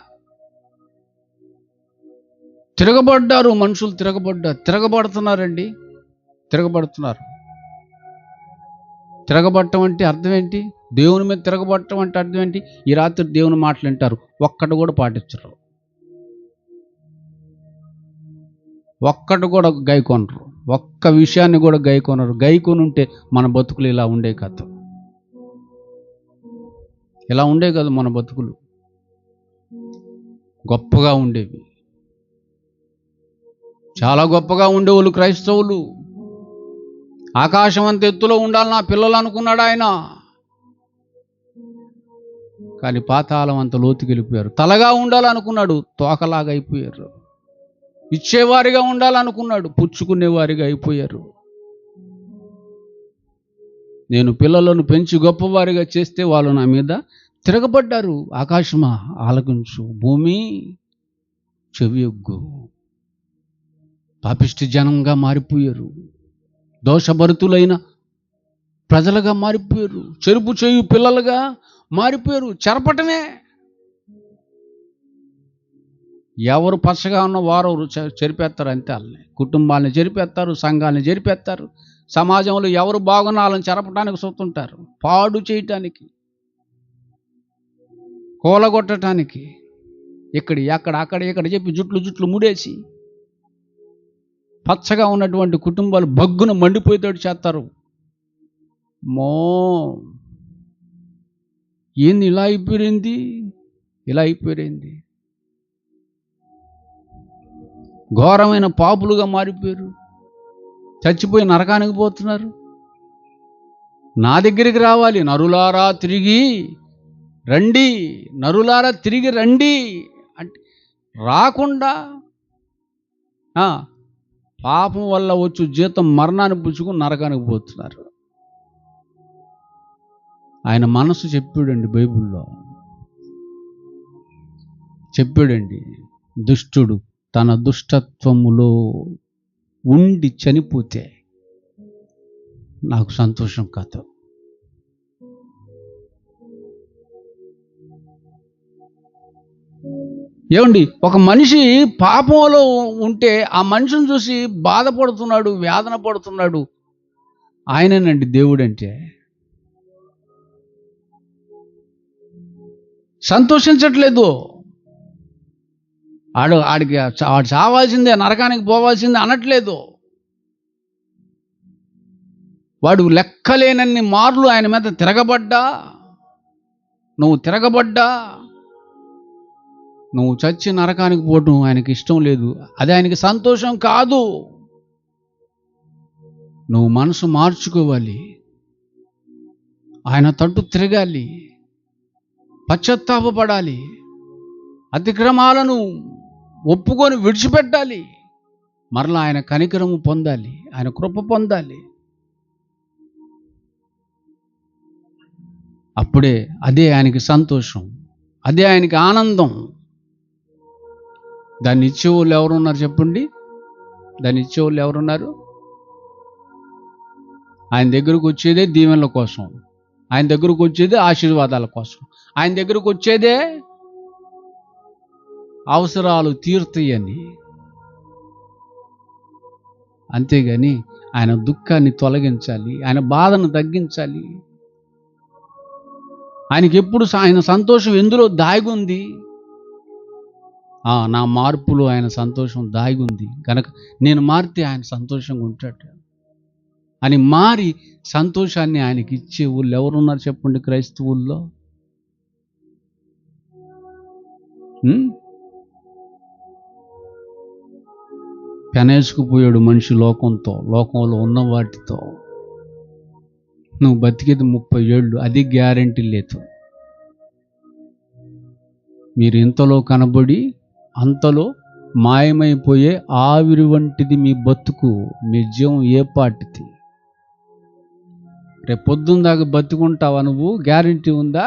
తిరగబడ్డారు, మనుషులు తిరగబడుతున్నారండి, తిరగబడుతున్నారు. తిరగబడటం అంటే అర్థం ఏంటి? దేవుని మీద తిరగబడటం అంటే అర్థం ఏంటి? ఈ రాత్రి దేవుని మాటలు వింటారు, ఒక్కటి కూడా పాటించరు, ఒక్కటి కూడా గైకొనరు, ఒక్క విషయాన్ని కూడా గైకొనరు. గైకొని ఉంటే మన బతుకులు ఇలా ఉండే కదా, ఇలా ఉండే కదా మన బతుకులు, గొప్పగా ఉండేవి, చాలా గొప్పగా ఉండేవాళ్ళు క్రైస్తవులు. ఆకాశం అంత ఎత్తులో ఉండాలి నా పిల్లలు అనుకున్నాడు ఆయన, కానీ పాతాళం అంత లోతుకి వెళ్ళిపోయారు. తలగా ఉండాలనుకున్నాడు, తోకలాగా అయిపోయారు. ఇచ్చేవారిగా ఉండాలనుకున్నాడు, పుచ్చుకునేవారిగా అయిపోయారు. నేను పిల్లలను పెంచి గొప్పవారిగా చేస్తే వాళ్ళు నా మీద తిరగబడ్డారు. ఆకాశమా ఆలకించు, భూమి చెవియొగ్గు. పాపిష్టి జనంగా మారిపోయారు, దోషభరితులైన ప్రజలుగా మారిపోయారు, చెరుపు చేయు పిల్లలుగా మారిపోయారు. చెరపటమే. ఎవరు పచ్చగా ఉన్న వారు చెరిపేస్తారు అంతే. వాళ్ళని కుటుంబాలను చెరిపేస్తారు, సంఘాలను చెరిపేస్తారు. సమాజంలో ఎవరు బాగున్నా వాళ్ళని చెరపటానికి చూస్తుంటారు, పాడు చేయటానికి, కూలగొట్టడానికి. ఇక్కడ అక్కడ ఇక్కడ చెప్పి జుట్లు ముడేసి పచ్చగా ఉన్నటువంటి కుటుంబాలు బగ్గున మండిపోయేటట్టు చేస్తారు. ఏంది ఇలా అయిపోయింది, ఘోరమైన పాపులుగా మారిపోయారు, చచ్చిపోయి నరకానికి పోతున్నారు. నా దగ్గరికి రావాలి, నరులారా తిరిగి రండి అంటే రాకుండా పాపం వల్ల వచ్చు జీతం మరణాన్ని పుచ్చుకుని నరకానికి పోతున్నారు. ఆయన మనసు చెప్పాడండి, బైబిల్లో చెప్పాడండి, దుష్టుడు తన దుష్టత్వములో ఉండి చనిపోతే నాకు సంతోషం కాదు. ఏమండి, ఒక మనిషి పాపంలో ఉంటే ఆ మనిషిని చూసి బాధపడుతున్నాడు, వేదన పడుతున్నాడు, ఆయనేనండి దేవుడు అంటే. సంతోషించట్లేదు. ఆడికి చావాల్సిందే, నరకానికి పోవాల్సిందే అనట్లేదు. వాడు లెక్కలేనన్ని మార్లు ఆయన మీద తిరగబడ్డా నువ్వు చచ్చి నరకానికి పోవడం ఆయనకి ఇష్టం లేదు. అది ఆయనకి సంతోషం కాదు. నువ్వు మనసు మార్చుకోవాలి, ఆయన తట్టు తిరగాలి, పశ్చాత్తాపపడాలి, అతిక్రమాలను ఒప్పుకొని విడిచిపెట్టాలి, మరలా ఆయన కనికరము పొందాలి, ఆయన కృప పొందాలి. అప్పుడే అదే ఆయనకి సంతోషం, అదే ఆయనకి ఆనందం. దాన్ని ఇచ్చేవాళ్ళు ఎవరున్నారు చెప్పండి? దాన్ని ఇచ్చేవాళ్ళు ఎవరున్నారు? ఆయన దగ్గరకు వచ్చేదే దీవెనల కోసం, ఆయన దగ్గరకు వచ్చేదే ఆశీర్వాదాల కోసం, ఆయన దగ్గరకు వచ్చేదే అవసరాలు తీరుతాయని. అంతేగాని ఆయన దుఃఖాన్ని తొలగించాలి, ఆయన బాధను తగ్గించాలి. ఆయనకి ఎప్పుడు ఆయన సంతోషం ఎందులో దాగుంది? నా మార్పులో ఆయన సంతోషం దాగుంది కనుక నేను మారితే ఆయన సంతోషంగా ఉంటాడు అని మారి సంతోషాన్ని ఆయనకి ఇచ్చే వాళ్ళు ఎవరున్నారు చెప్పండి క్రైస్తవుల్లో? పెనేసుకుపోయాడు మనిషి లోకంలో ఉన్న వాటితో. నువ్వు బతికేది 30 ఏళ్ళు, అది గ్యారెంటీ లేదు. మీరు ఇంతలో కనబడి అంతలో మాయమైపోయే ఆవిరి వంటిది మీ బతుకు, మీ జీవం ఏ పాటిది? రేపు పొద్దున్న దాకా బతుకుంటావా నువ్వు? గ్యారెంటీ ఉందా?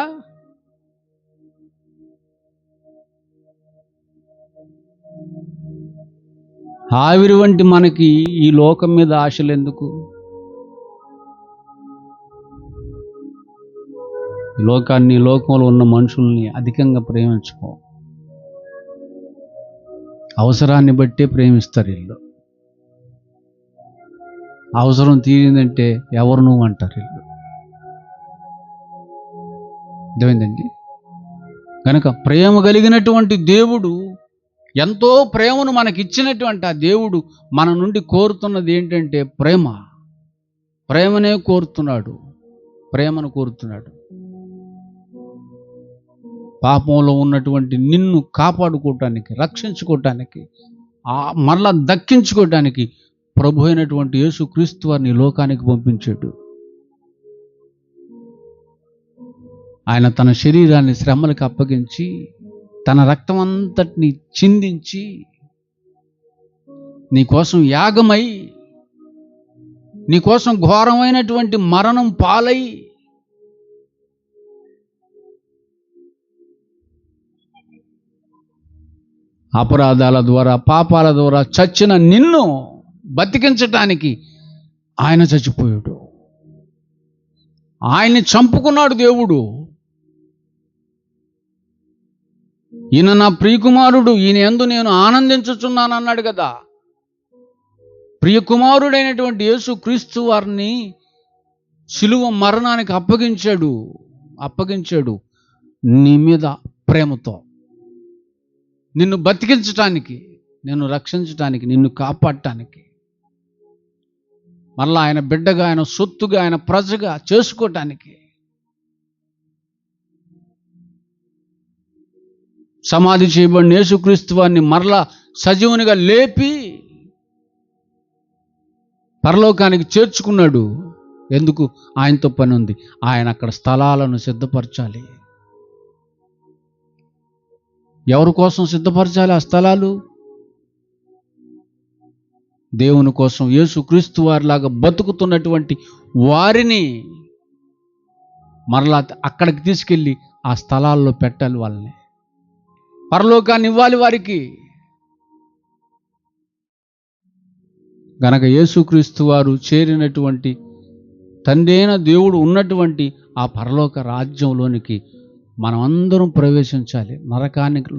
ఆవిరి వంటి మనకి ఈ లోకం మీద ఆశలు ఎందుకు? లోకంలో ఉన్న మనుషుల్ని అధికంగా ప్రేమించుకో. అవసరాన్ని బట్టే ప్రేమిస్తారు వీళ్ళు. అవసరం తీరిందంటే ఎవరు నువ్వు అంటారు వీళ్ళు. అర్థమైందండి? కనుక ప్రేమ కలిగినటువంటి దేవుడు, ఎంతో ప్రేమను మనకిచ్చినటువంటి ఆ దేవుడు మన నుండి కోరుతున్నది ఏంటంటే ప్రేమనే కోరుతున్నాడు. ప్రేమను కోరుతున్నాడు. పాపంలో ఉన్నటువంటి నిన్ను కాపాడుకోవటానికి, రక్షించుకోవటానికి, మరలా దక్కించుకోవటానికి ప్రభు అయినటువంటి యేసుక్రీస్తు వారిని లోకానికి పంపించాడు. ఆయన తన శరీరాన్ని శ్రమలకు అప్పగించి, తన రక్తం అంతటిని చిందించి, నీకోసం యాగమై, నీకోసం ఘోరమైనటువంటి మరణం పాలై, అపరాధాల ద్వారా, పాపాల ద్వారా చచ్చిన నిన్ను బతికించటానికి ఆయన చచ్చిపోయాడు. ఆయన్ని చంపుకున్నాడు దేవుడు. ఈయన నా ప్రియకుమారుడు, ఈయన యందు నేను ఆనందించుచున్నాను అన్నాడు కదా. ప్రియకుమారుడైనటువంటి యేసుక్రీస్తు వారిని శిలువ మరణానికి అప్పగించాడు నీ మీద ప్రేమతో, నిన్ను బతికించటానికి, నిన్ను రక్షించటానికి, నిన్ను కాపాడటానికి, మళ్ళా ఆయన బిడ్డగా, ఆయన సొత్తుగా, ఆయన ప్రజగా చేసుకోవటానికి. సమాధి చేయబడిన యేసుక్రీస్తు వారిని మరలా సజీవునిగా లేపి పరలోకానికి చేర్చుకున్నాడు. ఎందుకు? ఆయనతో పని ఉంది. ఆయన అక్కడ స్థలాలను సిద్ధపరచాలి. ఎవరి కోసం సిద్ధపరచాలి ఆ స్థలాలు? దేవుని కోసం. యేసుక్రీస్తు వారిలాగా బతుకుతున్నటువంటి వారిని మరలా అక్కడికి తీసుకెళ్ళి ఆ స్థలాల్లో పెట్టాలి. వాళ్ళని పరలోకాన్ని ఇవ్వాలి వారికి. గనక యేసుక్రీస్తు వారు చేరినటువంటి, తండ్రి అయిన దేవుడు ఉన్నటువంటి ఆ పరలోక రాజ్యంలోనికి మనం అందరం ప్రవేశించాలి.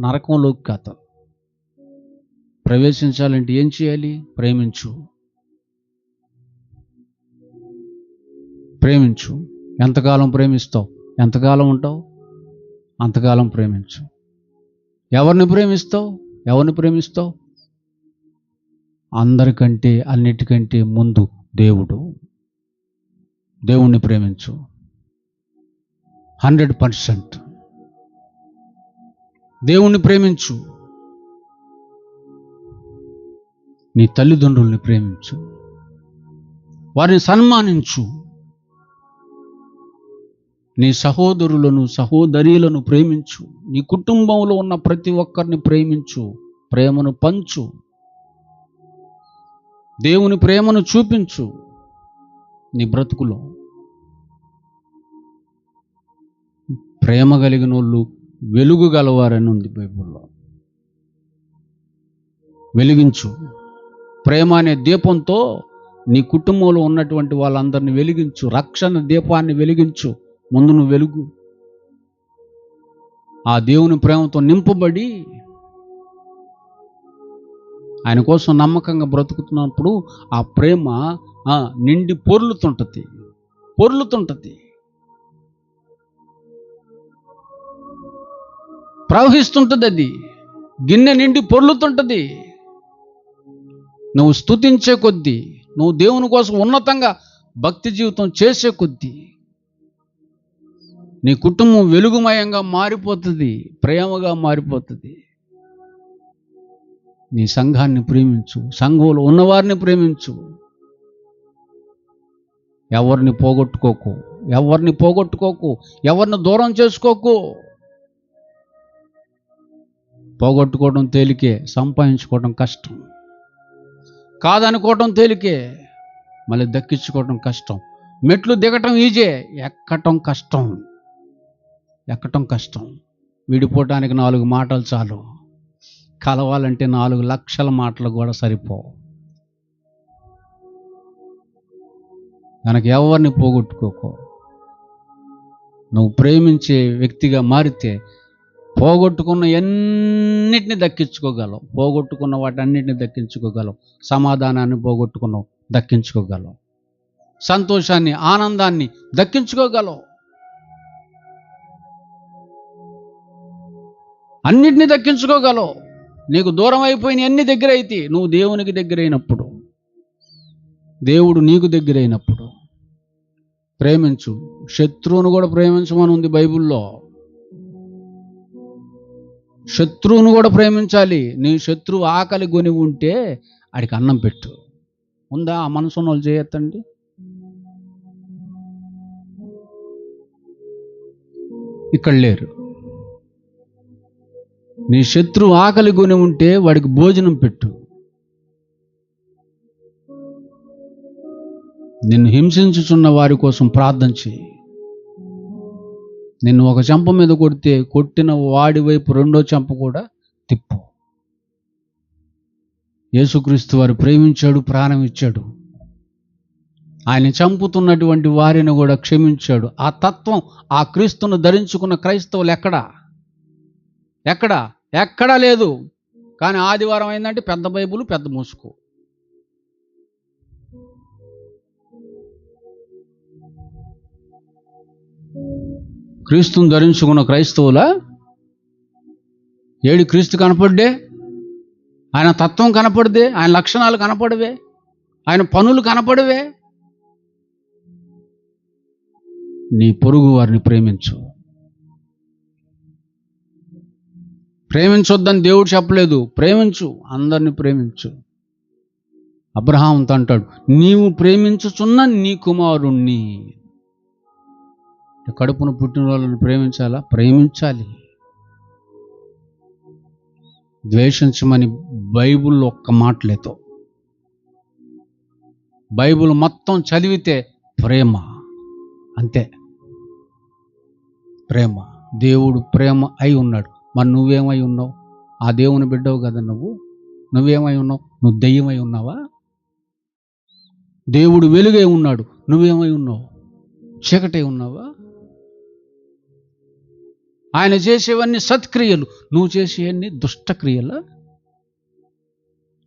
నరకంలోకి కాదు. ప్రవేశించాలంటే ఏం చేయాలి? ప్రేమించు. ఎంతకాలం ప్రేమిస్తావు? ఎంతకాలం ఉంటావు? అంతకాలం ప్రేమించు. ఎవరిని ప్రేమిస్తావు? అందరికంటే, అన్నిటికంటే ముందు దేవుణ్ణి ప్రేమించు. 100% దేవుణ్ణి ప్రేమించు. నీ తల్లిదండ్రుల్ని ప్రేమించు, వారిని సన్మానించు. నీ సహోదరులను, సహోదరీలను ప్రేమించు. నీ కుటుంబంలో ఉన్న ప్రతి ఒక్కరిని ప్రేమించు. ప్రేమను పంచు. దేవుని ప్రేమను చూపించు నీ బ్రతుకులో. ప్రేమ కలిగిన వాళ్ళు వెలుగు గలవారని ఉంది బైబిల్లో. వెలిగించు. ప్రేమ అనే దీపంతో నీ కుటుంబంలో ఉన్నటువంటి వాళ్ళందరినీ వెలిగించు. రక్షణ దీపాన్ని వెలిగించు. ముందు నువ్వు వెలుగు. ఆ దేవుని ప్రేమతో నింపబడి ఆయన కోసం నమ్మకంగా బ్రతుకుతున్నప్పుడు ఆ ప్రేమ నిండి పొర్లుతుంటది. ప్రవహిస్తుంటుంది. అది గిన్నె నిండి పొర్లుతుంటది. నువ్వు స్తుతించే కొద్దీ, నువ్వు దేవుని కోసం ఉన్నతంగా భక్తి జీవితం చేసే కొద్దీ నీ కుటుంబం వెలుగుమయంగా మారిపోతుంది, ప్రేమగా మారిపోతుంది. నీ సంఘాన్ని ప్రేమించు. సంఘంలో ఉన్నవారిని ప్రేమించు. ఎవరిని పోగొట్టుకోకు. ఎవరిని దూరం చేసుకోకు. పోగొట్టుకోవడం తేలికే, సంపాదించుకోవడం కష్టం. కాదనుకోవడం తేలికే, మళ్ళీ దక్కించుకోవడం కష్టం. మెట్లు దిగటం ఈజే, ఎక్కటం కష్టం. విడిపోవటానికి 4 మాటలు చాలు. కలవాలంటే 4 లక్షల మాటలు కూడా సరిపోవు. కనుక ఎవరిని పోగొట్టుకోకు. నువ్వు ప్రేమించే వ్యక్తిగా మారితే పోగొట్టుకున్న ఎన్నిటిని దక్కించుకోగలవు. పోగొట్టుకున్న వాటన్నిటిని దక్కించుకోగలవు. సమాధానాన్ని పోగొట్టుకున్నావు, దక్కించుకోగలవు. సంతోషాన్ని, ఆనందాన్ని దక్కించుకోగలవు. అన్నిటినీ దక్కించుకోగలవు. నీకు దూరం అయిపోయిన అన్ని దగ్గర అయితే నువ్వు దేవునికి దగ్గరైనప్పుడు, దేవుడు నీకు దగ్గరైనప్పుడు ప్రేమించు. శత్రువును కూడా ప్రేమించమని ఉంది బైబిల్లో. శత్రువును కూడా ప్రేమించాలి. నీ శత్రువు ఆకలి కొని ఉంటే ఆడికి అన్నం పెట్టు. ఉందా? ఆ మనసున్న వాళ్ళు చేయొద్దండి. ఇక్కడ లేరు. నీ శత్రువు ఆకలి కొని ఉంటే వాడికి భోజనం పెట్టు. నిన్ను హింసించుచున్న వారి కోసం ప్రార్థన చేయి. నిన్ను ఒక చెంప మీద కొడితే కొట్టిన వాడి వైపు రెండో చెంప కూడా తిప్పు. యేసుక్రీస్తు వారు ప్రేమించాడు, ప్రాణం ఇచ్చాడు. ఆయన చంపుతున్నటువంటి వారిని కూడా క్షమించాడు. ఆ తత్వం, ఆ క్రీస్తును ధరించుకున్న క్రైస్తవులు ఎక్కడా లేదు. కానీ ఆదివారం అయిందంటే పెద్ద బైబుల్, పెద్ద మూసుకో. క్రీస్తును ధరించుకున్న క్రైస్తవుల ఏడు క్రీస్తు కనపడ్డే, ఆయన తత్వం కనపడదే, ఆయన లక్షణాలు కనపడవే, ఆయన పనులు కనపడవే. నీ పొరుగు వారిని ప్రేమించు. ప్రేమించొద్దని దేవుడు చెప్పలేదు. ప్రేమించు, అందరిని ప్రేమించు. అబ్రహాముతో అంటాడు, నీవు ప్రేమించుచున్న నీ కుమారుణ్ణి. కడుపును పుట్టిన వాళ్ళని ప్రేమించాలా? ప్రేమించాలి. ద్వేషించమని బైబిల్లో ఒక్క మాటలేతో. బైబిల్ మొత్తం చదివితే ప్రేమ, అంతే. ప్రేమ. దేవుడు ప్రేమ అయి ఉన్నాడు. మరి నువ్వేమై ఉన్నావు? ఆ దేవుని బిడ్డవు కదా నువ్వు. నువ్వేమై ఉన్నావు? నువ్వు దెయ్యమై ఉన్నావా? దేవుడు వెలుగై ఉన్నాడు, నువ్వేమై ఉన్నావు? చీకటై ఉన్నావా? ఆయన చేసేవన్నీ సత్క్రియలు, నువ్వు చేసేవన్నీ దుష్టక్రియలా?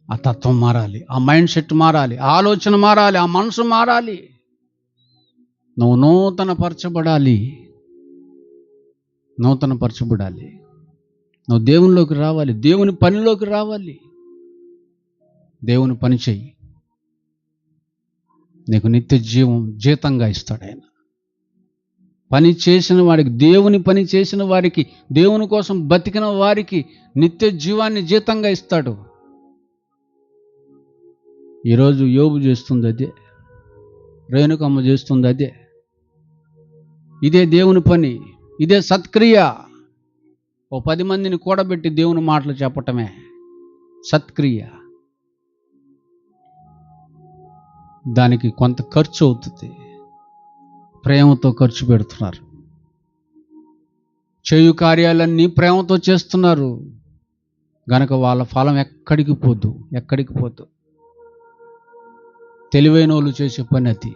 ఆ తత్వం మారాలి, ఆ మైండ్ సెట్ మారాలి, ఆ ఆలోచన మారాలి, ఆ మనసు మారాలి. నువ్వు నూతనపరచబడాలి. నువ్వు దేవునిలోకి రావాలి, దేవుని పనిలోకి రావాలి. దేవుని పని చెయ్యి, నీకు నిత్య జీతంగా ఇస్తాడు ఆయన. పని చేసిన వాడికి, దేవుని పని చేసిన వారికి, దేవుని కోసం బతికిన వారికి నిత్య జీవాన్ని జీతంగా ఇస్తాడు. ఈరోజు యోబు చేస్తుంది అదే, రేణుకమ్మ చేస్తుంది అదే. ఇదే దేవుని పని, ఇదే సత్క్రియ. ఓ 10 మందిని కూడబెట్టి దేవుని మాటలు చెప్పటమే సత్క్రియ. దానికి కొంత ఖర్చు అవుతుంది. ప్రేమతో ఖర్చు పెడుతున్నారు. చేయు కార్యాలన్నీ ప్రేమతో చేస్తున్నారు గనక వాళ్ళ ఫలం ఎక్కడికి పోదు. తెలివైన వాళ్ళు చేసే పని అది.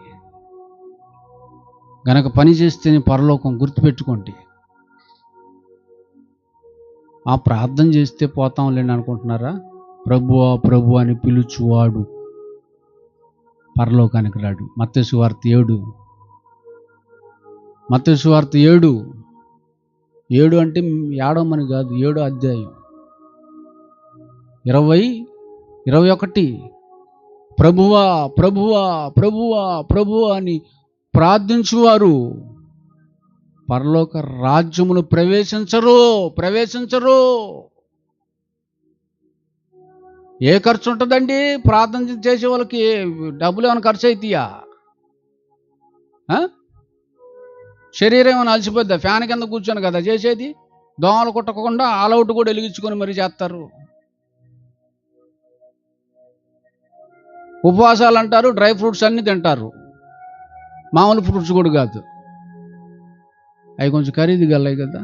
గనక పని చేస్తేనే పరలోకం, గుర్తుపెట్టుకోండి. ఆ ప్రార్థన చేస్తే పోతాంలేండి అనుకుంటున్నారా? ప్రభువా ప్రభు అని పిలుచువాడు పరలోకానికి రాడు. మత్తయి సువార్త 7 అంటే 7 కాదు, 7వ అధ్యాయం 20-21. ప్రభువా ప్రభువా ప్రభువా ప్రభువా అని ప్రార్థించువారు పరలోక రాజ్యములు ప్రవేశించరు. ఏ ఖర్చు ఉంటుందండి? ప్రార్థన చేసే వాళ్ళకి డబ్బులు ఏమైనా ఖర్చు అవుతాయా? శరీరం ఏమైనా అలసిపోద్దా? ఫ్యాన్ కింద కూర్చొని కదా చేసేది. దోమలు కుట్టకుండా ఆల్అవుట్ కూడా వెలిగించుకొని మరీ చేస్తారు. ఉపవాసాలు అంటారు, డ్రై ఫ్రూట్స్ అన్నీ తింటారు. మామూలు ఫ్రూట్స్ కూడా కాదు, అవి కొంచెం ఖరీదు గలయి కదా.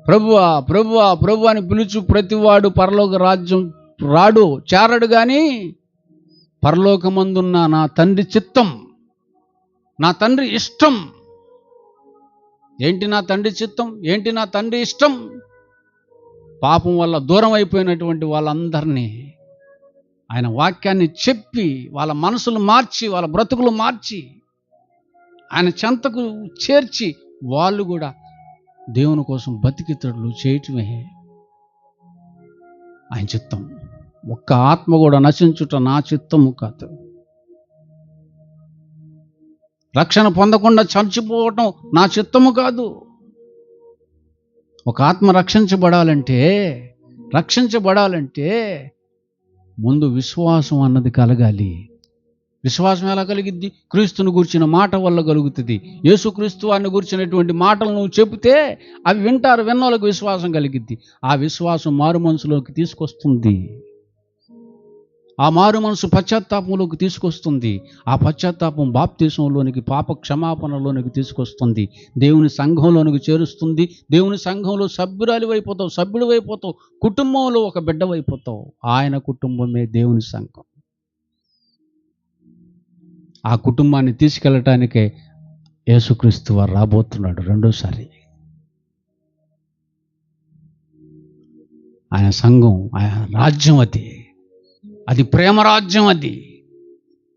ప్రభువా ప్రభువా ప్రభు అని పిలుచు ప్రతివాడు పరలోక రాజ్యం చేరడు కానీ పరలోకమందున్న నా తండ్రి చిత్తం, నా తండ్రి ఇష్టం ఏంటి నా తండ్రి చిత్తం, ఏంటి నా తండ్రి ఇష్టం. పాపం వల్ల దూరం అయిపోయినటువంటి వాళ్ళందరినీ ఆయన వాక్యాన్ని చెప్పి వాళ్ళ మనసులు మార్చి వాళ్ళ బ్రతుకులు మార్చి ఆయన చెంతకు చేర్చి వాళ్ళు కూడా దేవుని కోసం బతికితడులు చేయటమే ఆయన చిత్తం. ఒక్క ఆత్మ కూడా నశించుట నా చిత్తము కాదు. రక్షణ పొందకుండా చచ్చిపోవటం నా చిత్తము కాదు. ఒక ఆత్మ రక్షించబడాలంటే ముందు విశ్వాసం అన్నది కలగాలి. విశ్వాసం ఎలా కలిగిద్ది? క్రీస్తుని గురించిన మాట వల్ల కలుగుతుంది. యేసుక్రీస్తు వారిని గురించినటువంటి మాటలు నువ్వు చెబితే అవి వింటారు, విన్నోళ్ళకి విశ్వాసం కలిగిద్ది. ఆ విశ్వాసం మారు మనసులోకి తీసుకొస్తుంది. ఆ మారు మనసు పశ్చాత్తాపంలోకి తీసుకొస్తుంది. ఆ పశ్చాత్తాపం బాప్తిసంలోనికి, పాప క్షమాపణలోనికి తీసుకొస్తుంది. దేవుని సంఘంలోనికి చేరుస్తుంది. దేవుని సంఘంలో సభ్యుడు అయిపోతావు. కుటుంబంలో ఒక బిడ్డవైపోతావు. ఆయన కుటుంబమే దేవుని సంఘం. ఆ కుటుంబాన్ని తీసుకెళ్ళటానికే యేసుక్రీస్తు వారు రాబోతున్నాడు రెండోసారి. ఆయన సంఘం, ఆయన రాజ్యం, అది ప్రేమరాజ్యం.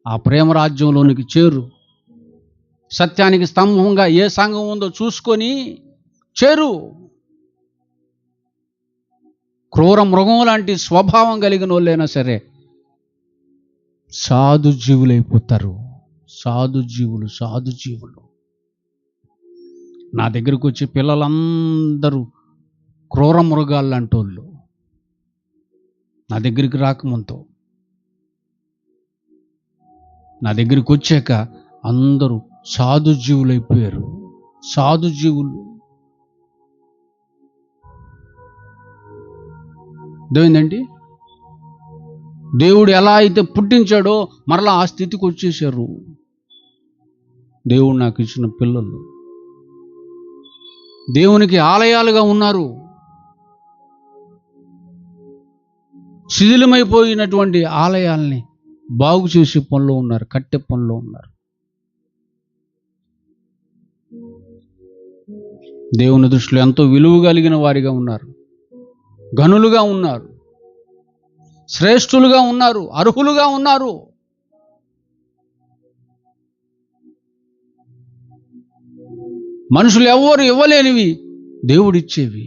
ఆ ప్రేమరాజ్యంలోనికి చేరు. సత్యానికి స్తంభంగా ఏ సంఘం ఉందో చూసుకొని చేరు. క్రూర మృగం లాంటి స్వభావం కలిగిన వాళ్ళైనా సరే సాధు జీవులైపోతారు. సాధు జీవులు. నా దగ్గరికి వచ్చే పిల్లలందరూ క్రూర మృగాలు లాంటి వాళ్ళు. నా దగ్గరికి రాకముందు, నా దగ్గరికి వచ్చాక అందరూ సాధు జీవులైపోయారు. సాధు జీవులు. అదేంటండి, దేవుడు ఎలా అయితే పుట్టించాడో మరలా ఆ స్థితికి వచ్చేసారు. దేవుడు నాకు ఇచ్చిన పిల్లలు దేవునికి ఆలయాలుగా ఉన్నారు. శిథిలమైపోయినటువంటి ఆలయాల్ని బాగు చేసే పనిలో ఉన్నారు, కట్టే పనిలో ఉన్నారు. దేవుని దృష్టిలో ఎంతో విలువ కలిగిన వారిగా ఉన్నారు, ఘనులుగా ఉన్నారు, శ్రేష్ఠులుగా ఉన్నారు, అర్హులుగా ఉన్నారు. మనుషులు ఎవరు ఇవ్వలేనివి దేవుడిచ్చేవి.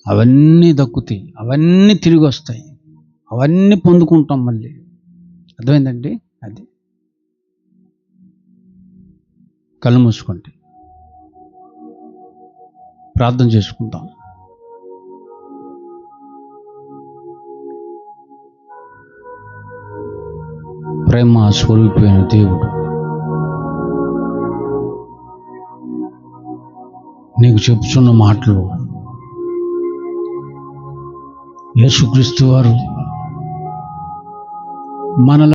అవన్నీ దక్కుతాయి, అవన్నీ తిరిగి వస్తాయి, అవన్నీ పొందుకుంటాం మళ్ళీ. అర్థమైందండి? అది కళ్ళు మూసుకుంటే ప్రార్థన చేసుకుంటాం. ప్రేమ స్వరూపమైన దేవుడు, నీకు చెప్పుచున్న మాటలు యేసుక్రీస్తు వారు మనలో